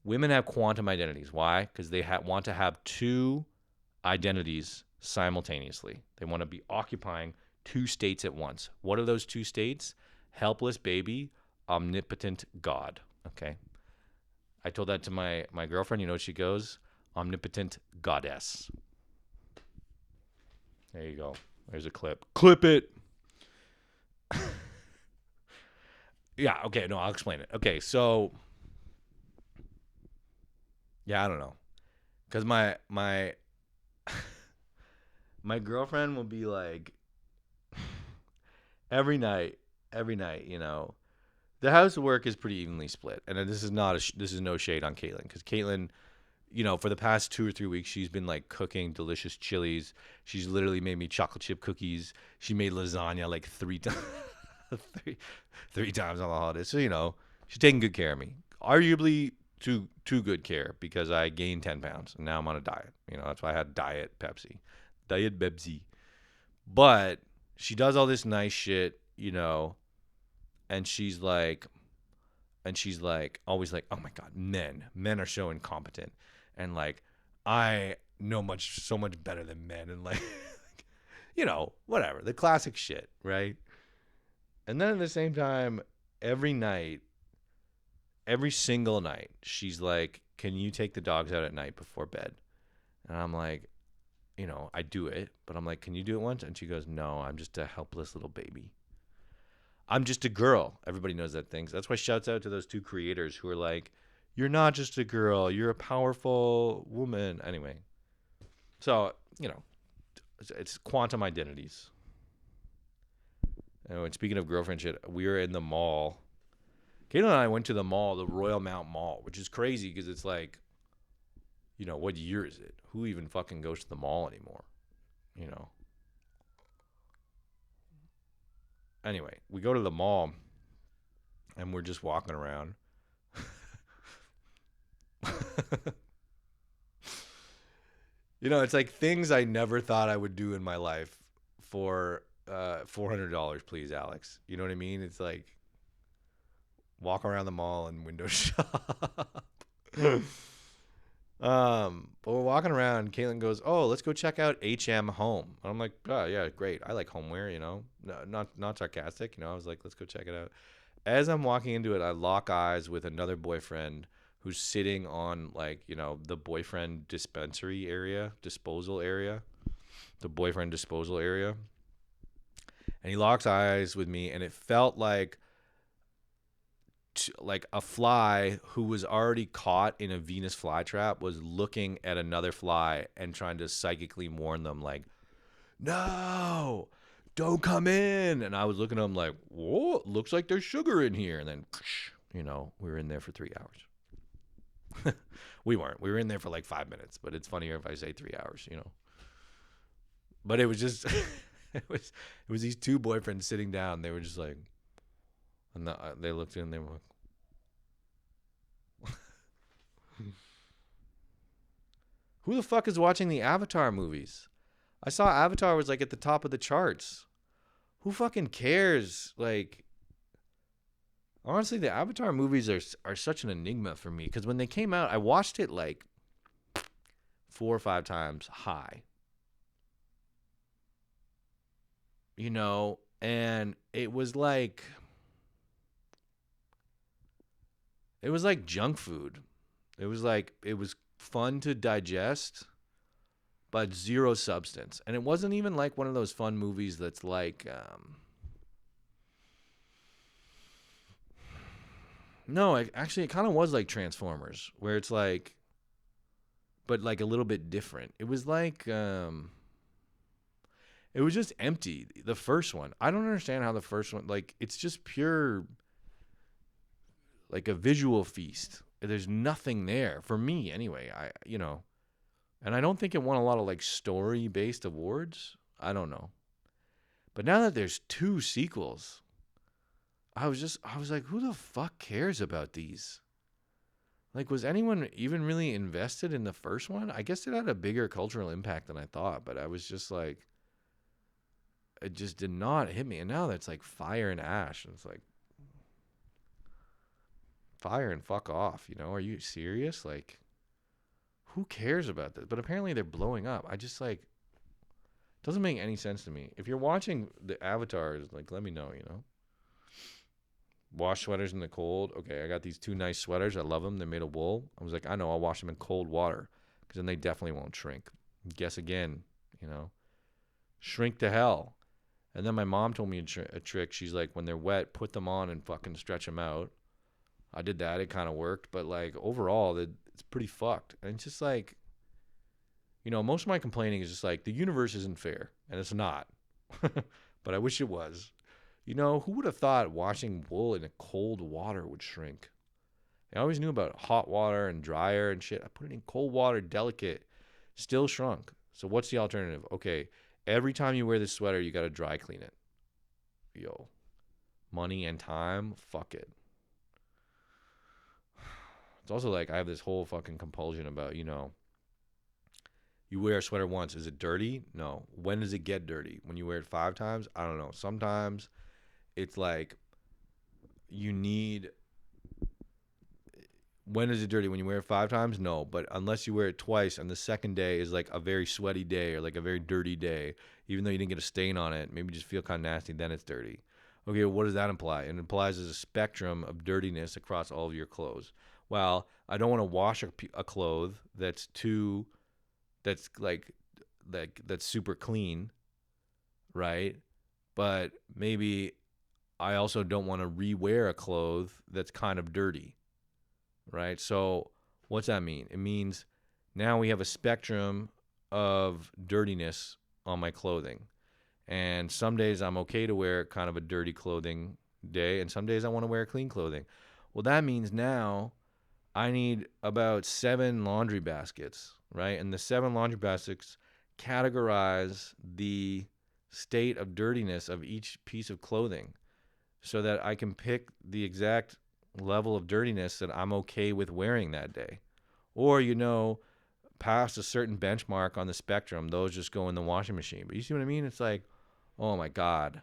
Women have quantum identities. Why? Because they want to have two identities simultaneously. They want to be occupying two states at once. What are those two states? Helpless baby, omnipotent God. Okay. I told that to my girlfriend. You know what she goes? Omnipotent goddess. There you go. There's a clip. Clip it. Yeah. Okay. No, I'll explain it. Okay. So, yeah, I don't know, cause my girlfriend will be like every night, you know, the housework is pretty evenly split, and this is not this is no shade on Caitlin, because Caitlin, you know, for the past 2 or 3 weeks, she's been like cooking delicious chilies. She's literally made me chocolate chip cookies. She made lasagna like three times, three, three times on the holidays. So you know, she's taking good care of me. Arguably too good care, because I gained 10 pounds and now I'm on a diet. You know, that's why I had diet Pepsi. But she does all this nice shit, you know, and she's like always like, oh my god, men are so incompetent, and like I know so much better than men, and like you know, whatever, the classic shit, right? And then at the same time, every night, every single night, she's like, can you take the dogs out at night before bed? And I'm like, you know, I do it, but I'm like, can you do it once? And she goes, no, I'm just a helpless little baby. I'm just a girl. Everybody knows that thing. So that's why shouts out to those two creators who are like, you're not just a girl, you're a powerful woman. Anyway, so, you know, it's quantum identities. And speaking of girlfriend shit, we were in the mall. Caitlin and I went to the mall, the Royal Mount Mall, which is crazy because it's like, you know, what year is it? Who even fucking goes to the mall anymore? You know? Anyway, we go to the mall and we're just walking around. You know, it's like things I never thought I would do in my life for $400, please, Alex. You know what I mean? It's like walk around the mall and window shop. But we're walking around. And Caitlin goes, "Oh, let's go check out HM Home." And I'm like, "Oh yeah, great. I like homeware. You know, no, not sarcastic. You know, I was like, let's go check it out." As I'm walking into it, I lock eyes with another boyfriend who's sitting on, like, you know, the boyfriend disposal area, the boyfriend disposal area. And he locks eyes with me, and it felt like a fly who was already caught in a Venus flytrap was looking at another fly and trying to psychically warn them, like, no, don't come in. And I was looking at him like, whoa, looks like there's sugar in here. And then, you know, we were in there for 3 hours. We weren't. We were in there for like 5 minutes, but it's funnier if I say 3 hours, you know. But it was just, it was these two boyfriends sitting down. They were just like, and they looked in and they were like, who the fuck is watching the Avatar movies? I saw Avatar was like at the top of the charts. Who fucking cares? Like, honestly, the Avatar movies are such an enigma for me, because when they came out, I watched it like 4 or 5 times high. You know, and it was like junk food. It was fun to digest, but zero substance. And it wasn't even like one of those fun movies that's like, no, actually, it kind of was like Transformers, where it's like, but like a little bit different. It was like, it was just empty. The first one, I don't understand how the first one, like, it's just pure, like a visual feast. There's nothing there for me anyway. You know, and I don't think it won a lot of like story based awards. I don't know. But now that there's two sequels, I was like, who the fuck cares about these? Like, was anyone even really invested in the first one? I guess it had a bigger cultural impact than I thought, but I was just like, it just did not hit me. And now that's like fire and ash. And it's like, fire and fuck off. You know, are you serious? Like, who cares about this? But apparently they're blowing up. I just like, doesn't make any sense to me. If you're watching the avatars, like, let me know, you know. Wash sweaters in the cold. Okay, I got these 2 nice sweaters. I love them. They're made of wool. I was like, I know, I'll wash them in cold water because then they definitely won't shrink. Guess again, you know, shrink to hell. And then my mom told me a trick. She's like, when they're wet, put them on and fucking stretch them out. I did that. It kind of worked. But like overall, it's pretty fucked. And it's just like, you know, most of my complaining is just like, the universe isn't fair. And it's not. But I wish it was. You know, who would have thought washing wool in a cold water would shrink? I always knew about hot water and dryer and shit. I put it in cold water, delicate, still shrunk. So what's the alternative? Okay, every time you wear this sweater, you got to dry clean it. Yo, money and time, fuck it. It's also like I have this whole fucking compulsion about, you know, you wear a sweater once. Is it dirty? No. When does it get dirty? When you wear it 5 times? I don't know. Sometimes it's like you need. When is it dirty? When you wear it 5 times? No. But unless you wear it twice and the second day is like a very sweaty day or like a very dirty day, even though you didn't get a stain on it, maybe just feel kind of nasty, then it's dirty. Okay, well, what does that imply? It implies there's a spectrum of dirtiness across all of your clothes. Well, I don't want to wash a cloth that's that's super clean, right? But maybe I also don't want to rewear a cloth that's kind of dirty, right? So what's that mean? It means now we have a spectrum of dirtiness on my clothing. And some days I'm okay to wear kind of a dirty clothing day, and some days I want to wear clean clothing. Well, that means now I need about 7 laundry baskets, right? And the 7 laundry baskets categorize the state of dirtiness of each piece of clothing so that I can pick the exact level of dirtiness that I'm okay with wearing that day. Or, you know, past a certain benchmark on the spectrum, those just go in the washing machine. But you see what I mean? It's like, oh my God.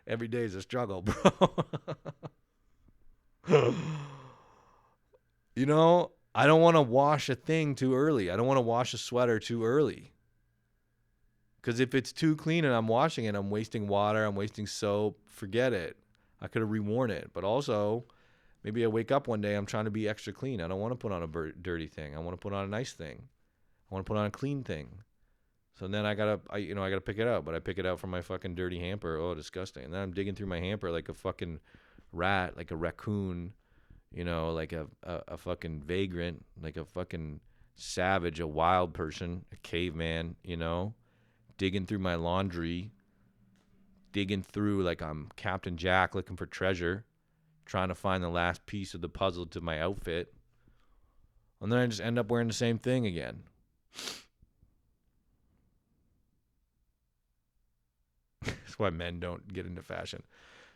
Every day is a struggle, bro. You know, I don't want to wash a thing too early. I don't want to wash a sweater too early. Because if it's too clean and I'm washing it, I'm wasting water, I'm wasting soap. Forget it. I could have reworn it. But also, maybe I wake up one day, I'm trying to be extra clean. I don't want to put on a dirty thing. I want to put on a nice thing. I want to put on a clean thing. So then I gotta pick it out. But I pick it out from my fucking dirty hamper. Oh, disgusting. And then I'm digging through my hamper like a fucking rat, like a raccoon. You know, like a fucking vagrant, like a fucking savage, a wild person, a caveman, you know, digging through my laundry, digging through like I'm Captain Jack looking for treasure, trying to find the last piece of the puzzle to my outfit. And then I just end up wearing the same thing again. That's why men don't get into fashion.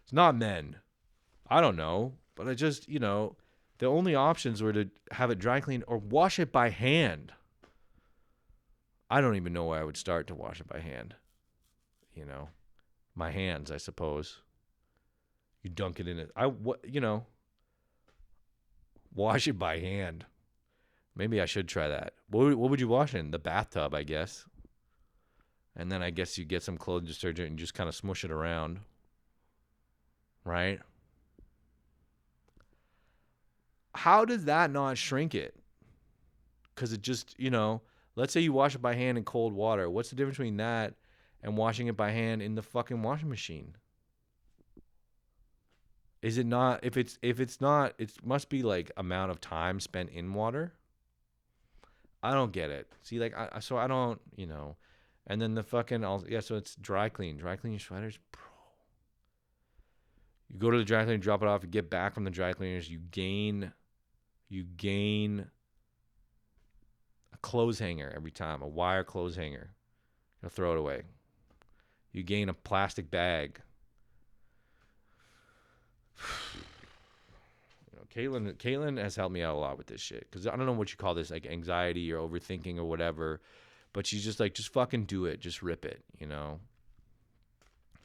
It's not men. I don't know. But I just, you know, the only options were to have it dry cleaned or wash it by hand. I don't even know where I would start to wash it by hand. You know, my hands, I suppose. You dunk it in it. Wash it by hand. Maybe I should try that. What would you wash in? The bathtub, I guess. And then I guess you get some clothes detergent and just kind of smush it around. Right? How does that not shrink it? Because it just, you know, let's say you wash it by hand in cold water. What's the difference between that and washing it by hand in the fucking washing machine? Is it not, if it's not, it must be like amount of time spent in water. I don't get it. See, like, so I don't, you know, and then the fucking, so it's dry clean your sweaters, bro. You go to the dry cleaner, drop it off, you get back from the dry cleaners, you gain a clothes hanger every time, a wire clothes hanger. You'll throw it away. You gain a plastic bag. You know, Caitlin has helped me out a lot with this shit. Because I don't know what you call this, like anxiety or overthinking or whatever. But she's just like, just fucking do it. Just rip it, you know.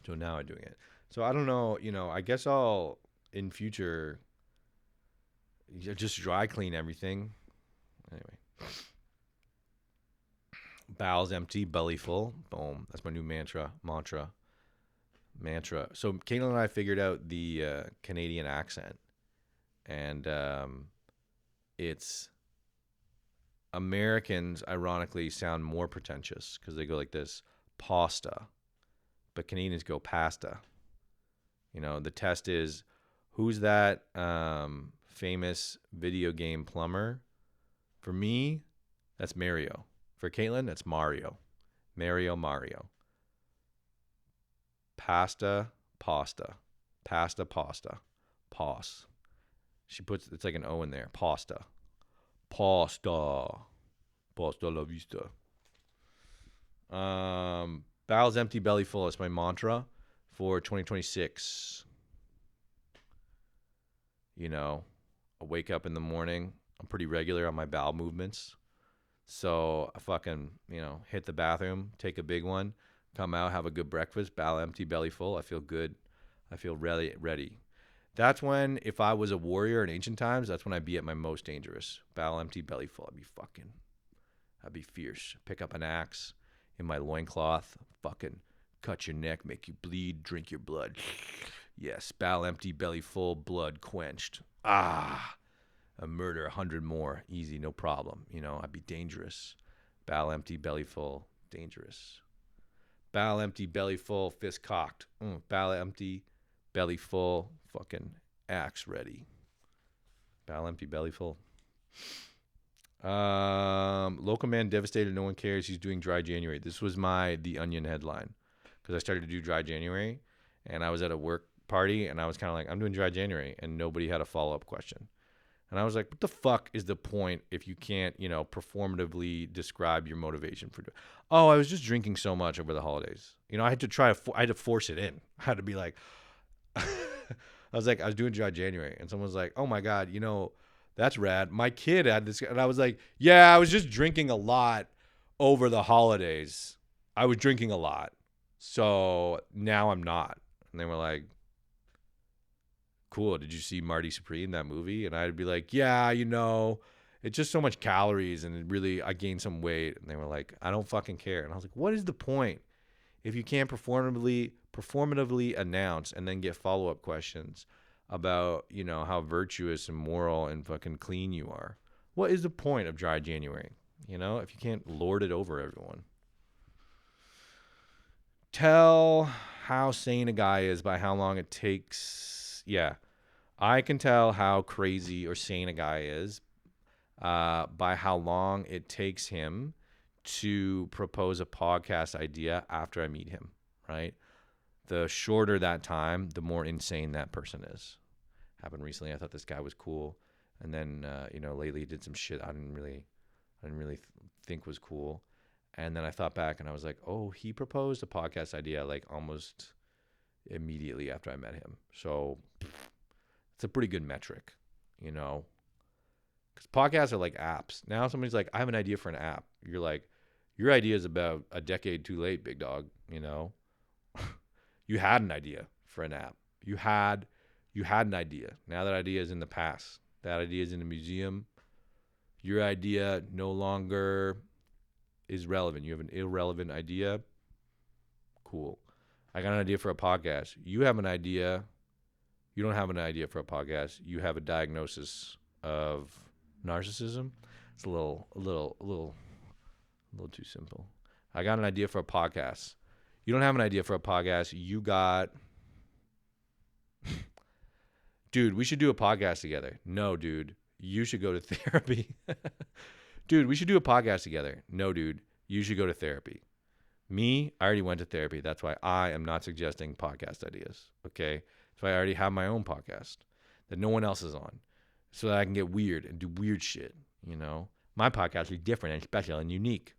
So now I'm doing it. So I don't know, you know, I guess I'll, in future, You just dry clean everything. Anyway, bowels empty, belly full. Boom. That's my new mantra. So Caitlin and I figured out the Canadian accent, and it's Americans ironically sound more pretentious because they go like this, pasta, but Canadians go pasta. The test is, who's that famous video game plumber? For me, that's Mario. For Caitlin, that's Mario. Mario. Pasta. Pause. It's like an O in there. Pasta. Pasta la vista. Bowels empty, belly full. That's my mantra for 2026. I wake up in the morning. I'm pretty regular on my bowel movements. So I fucking, hit the bathroom, take a big one, come out, have a good breakfast, bowel empty, belly full. I feel good. I feel ready. That's when, if I was a warrior in ancient times, that's when I'd be at my most dangerous. Bowel empty, belly full. I'd be fierce. Pick up an axe in my loincloth, fucking cut your neck, make you bleed, drink your blood. Yes, bowel empty, belly full, blood quenched. A murder, 100 more, easy, no problem. I'd be dangerous. Bowel empty, belly full, dangerous. Bowel empty, belly full, fist cocked. Bowel empty, belly full, fucking axe ready. Bowel empty, belly full. Local man devastated, no one cares. He's doing dry January. This was The Onion headline, because I started to do dry January, and I was at a work party, and I was kind of like, I'm doing dry January, and nobody had a follow-up question. And I was like, what the fuck is the point if you can't, performatively describe your motivation for doing? Oh, I was just drinking so much over the holidays. I had to force it in. I had to be like, I was doing dry January, and someone was like, oh my God, that's rad. My kid had this, and I was like, yeah, I was just drinking a lot over the holidays. I was drinking a lot. So now I'm not. And they were like, cool. Did you see Marty Supreme, that movie? And I'd be like, yeah, it's just so much calories, and I gained some weight. And they were like, I don't fucking care. And I was like, what is the point if you can't performatively announce and then get follow-up questions about, how virtuous and moral and fucking clean you are? What is the point of dry January? If you can't lord it over everyone. Tell how sane a guy is by how long it takes. Yeah, I can tell how crazy or sane a guy is by how long it takes him to propose a podcast idea after I meet him, right? The shorter that time, the more insane that person is. Happened recently. I thought this guy was cool, and then lately he did some shit I didn't really think was cool. And then I thought back, and I was like, oh, he proposed a podcast idea like almost immediately after I met him. So it's a pretty good metric, because podcasts are like apps. Now somebody's like, I have an idea for an app. You're like, your idea is about a decade too late, big dog. You had an idea for an app. You had an idea. Now that idea is in the past. That idea is in a museum. Your idea no longer is relevant. You have an irrelevant idea. Cool. I got an idea for a podcast. You have an idea. You don't have an idea for a podcast. You have a diagnosis of narcissism. It's a little too simple. I got an idea for a podcast. You don't have an idea for a podcast. You got, dude, we should do a podcast together. No, dude, you should go to therapy. Dude, we should do a podcast together. No, dude, you should go to therapy. Me, I already went to therapy. That's why I am not suggesting podcast ideas. Okay. That's why I already have my own podcast that no one else is on, so that I can get weird and do weird shit. My podcast is different and special and unique.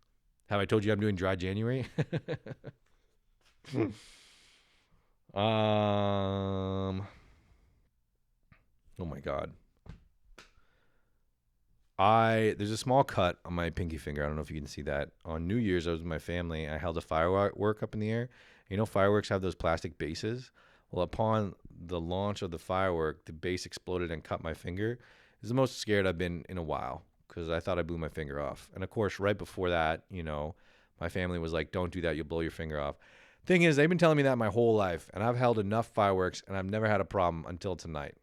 Have I told you I'm doing dry January? Oh my God. There's a small cut on my pinky finger. I don't know if you can see that. On New Year's, I was with my family. I held a firework up in the air. Fireworks have those plastic bases. Well, upon the launch of the firework, the base exploded and cut my finger. It's the most scared I've been in a while because I thought I blew my finger off. And of course, right before that, my family was like, don't do that. You'll blow your finger off. Thing is, they've been telling me that my whole life, and I've held enough fireworks, and I've never had a problem until tonight.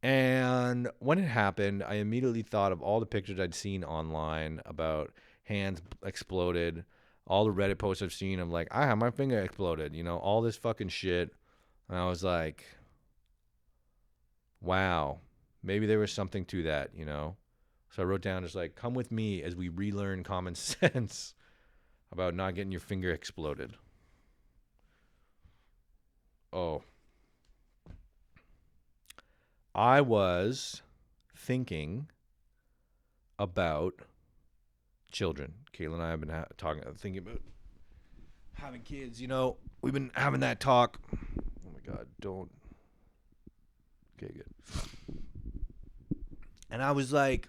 And when it happened, I immediately thought of all the pictures I'd seen online about hands exploded, all the Reddit posts I've seen of like, I had my finger exploded, all this fucking shit. And I was like, wow, maybe there was something to that, So I wrote down just like, come with me as we relearn common sense about not getting your finger exploded. Oh. I was thinking about children. Kayla and I have been thinking about having kids. We've been having that talk. Oh my God, don't. Okay, good. And I was like,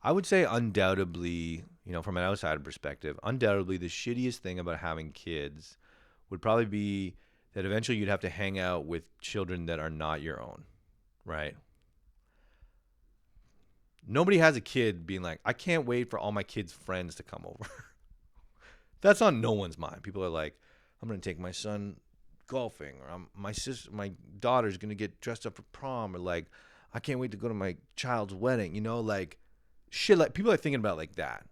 I would say undoubtedly, from an outsider perspective, undoubtedly the shittiest thing about having kids would probably be that eventually you'd have to hang out with children that are not your own, right? Nobody has a kid being like, I can't wait for all my kids' friends to come over. That's on no one's mind. People are like, I'm going to take my son golfing, or my daughter's going to get dressed up for prom, or like, I can't wait to go to my child's wedding, like shit. Like people are thinking about like that.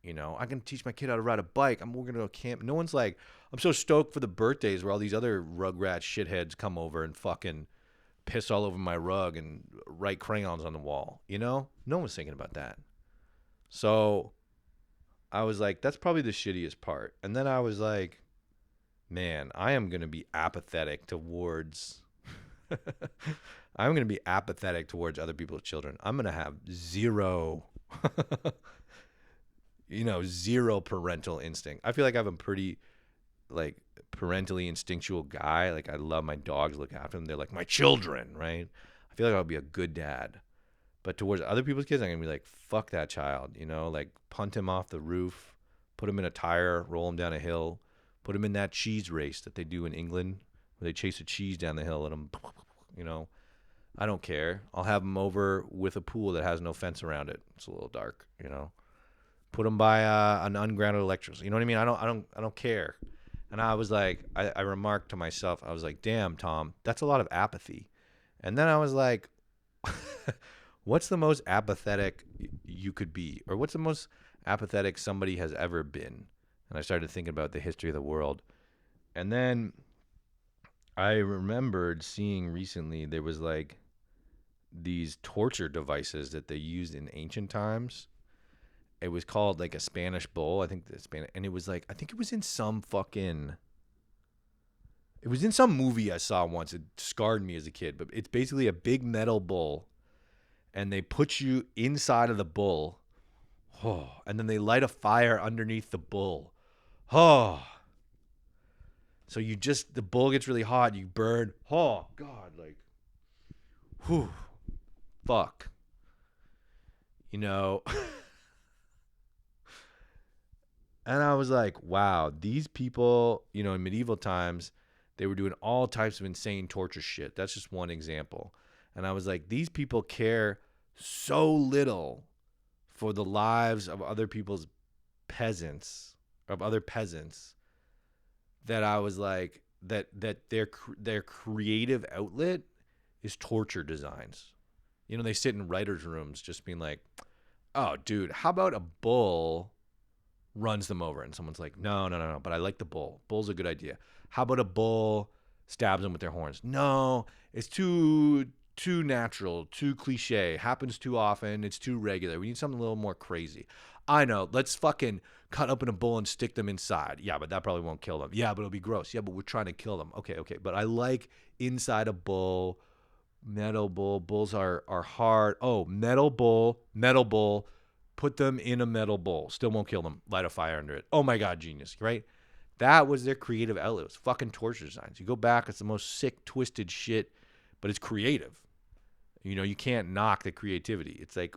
I can teach my kid how to ride a bike. We're going to go camp. No one's like, I'm so stoked for the birthdays where all these other Rugrat shitheads come over and fucking piss all over my rug and write crayons on the wall. No one's thinking about that. So I was like, that's probably the shittiest part. And then I was like, man, I am going to be apathetic towards I'm going to be apathetic towards other people's children. I'm going to have zero zero parental instinct. I feel like I have a pretty like parentally instinctual guy. Like I love my dogs, look after them. They're like my children, right? I feel like I'll be a good dad. But towards other people's kids, I'm going to be like, fuck that child, like punt him off the roof, put him in a tire, roll him down a hill, put him in that cheese race that they do in England where they chase a cheese down the hill and him, I don't care. I'll have him over with a pool that has no fence around it. It's a little dark, Put him by an ungrounded electricity. You know what I mean? I don't care. And I was like, I remarked to myself, I was like, damn, Tom, that's a lot of apathy. And then I was like, what's the most apathetic you could be? Or what's the most apathetic somebody has ever been? And I started thinking about the history of the world. And then I remembered seeing recently there was like these torture devices that they used in ancient times. It was called like a Spanish bull. I think and it was like, I think it was in some movie I saw once. It scarred me as a kid, but it's basically a big metal bull and they put you inside of the bull. Oh, and then they light a fire underneath the bull. Oh, so the bull gets really hot. You burn. Oh God. Like, whew, fuck, And I was like, wow, these people, in medieval times, they were doing all types of insane torture shit. That's just one example. And I was like, these people care so little for the lives of other people's other peasants, that I was like, that their creative outlet is torture designs. They sit in writers' rooms just being like, oh, dude, how about a bull runs them over? And someone's like, no, but I like the bull. Bull's a good idea. How about a bull stabs them with their horns? No, it's too natural, too cliche, happens too often, it's too regular. We need something a little more crazy. I know, let's fucking cut open a bull and stick them inside. Yeah, but that probably won't kill them. Yeah, but it'll be gross. Yeah, but we're trying to kill them. Okay, but I like inside a bull, metal bull. Bulls are hard. Oh, metal bull, put them in a metal bowl. Still won't kill them. Light a fire under it. Oh my God, genius, right? That was their creative outlet. It was fucking torture designs. You go back, it's the most sick, twisted shit, but it's creative. You can't knock the creativity. It's like,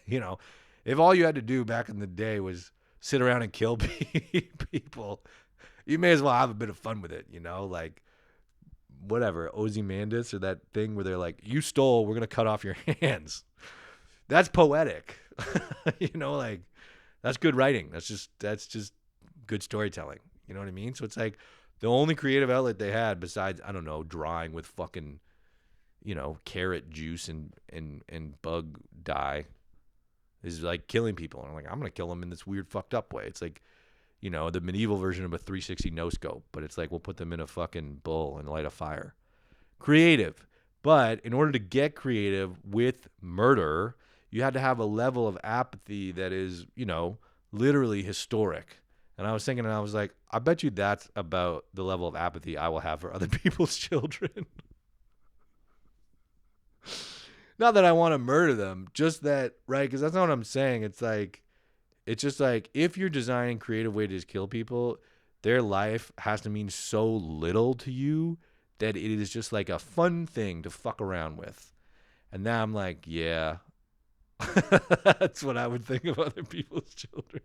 if all you had to do back in the day was sit around and kill people, you may as well have a bit of fun with it, like whatever, Ozymandias or that thing where they're like, you stole, we're going to cut off your hands. That's poetic. You know, like that's good writing. That's just good storytelling. You know what I mean? So it's like the only creative outlet they had besides, I don't know, drawing with fucking, you know, carrot juice and bug dye is like killing people. And I'm like, I'm going to kill them in this weird fucked up way. It's like, you know, the medieval version of a 360 no scope, but it's like we'll put them in a fucking bowl and light a fire. Creative. But in order to get creative with murder, you had to have a level of apathy that is, you know, literally historic. And I was thinking, and I was like, I bet you that's about the level of apathy I will have for other people's children. Not that I want to murder them, just that, right? Because that's not what I'm saying. It's like, it's just like if you're designing creative way to just kill people, their life has to mean so little to you that it is just like a fun thing to fuck around with. And now I'm like, yeah, that's what I would think of other people's children.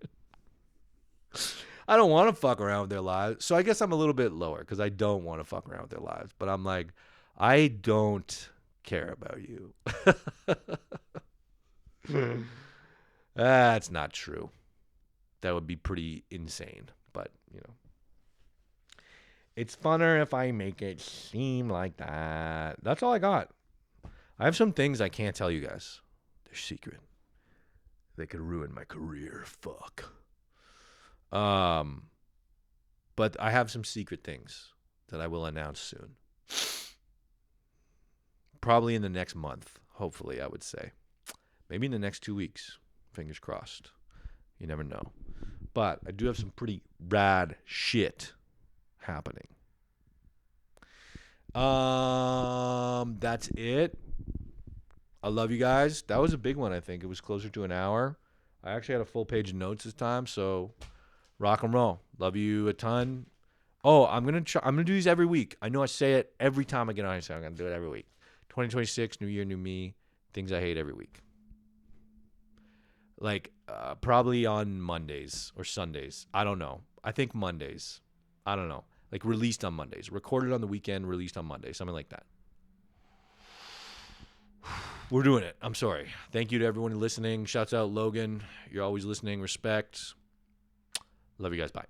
I don't want to fuck around with their lives. So I guess I'm a little bit lower because I don't want to fuck around with their lives. But I'm like, I don't care about you. That's not true. That would be pretty insane. But, you know, it's funner if I make it seem like that. That's all I got. I have some things I can't tell you guys. They're secret. They could ruin my career. Fuck. But I have some secret things that I will announce soon. Probably in the next month, hopefully, I would say. Maybe in the next 2 weeks. Fingers crossed. You never know. But I do have some pretty rad shit happening. That's it. I love you guys. That was a big one, I think. It was closer to an hour. I actually had a full page of notes this time, so rock and roll. Love you a ton. Oh, I'm gonna do these every week. I know I say it every time I get on here, so I'm gonna do it every week. 2026, new year, new me. Things I hate every week. Like probably on Mondays or Sundays. I don't know. I think Mondays. I don't know. Like released on Mondays. Recorded on the weekend, released on Monday. Something like that. We're doing it. I'm sorry. Thank you to everyone listening. Shouts out Logan. You're always listening. Respect. Love you guys. Bye.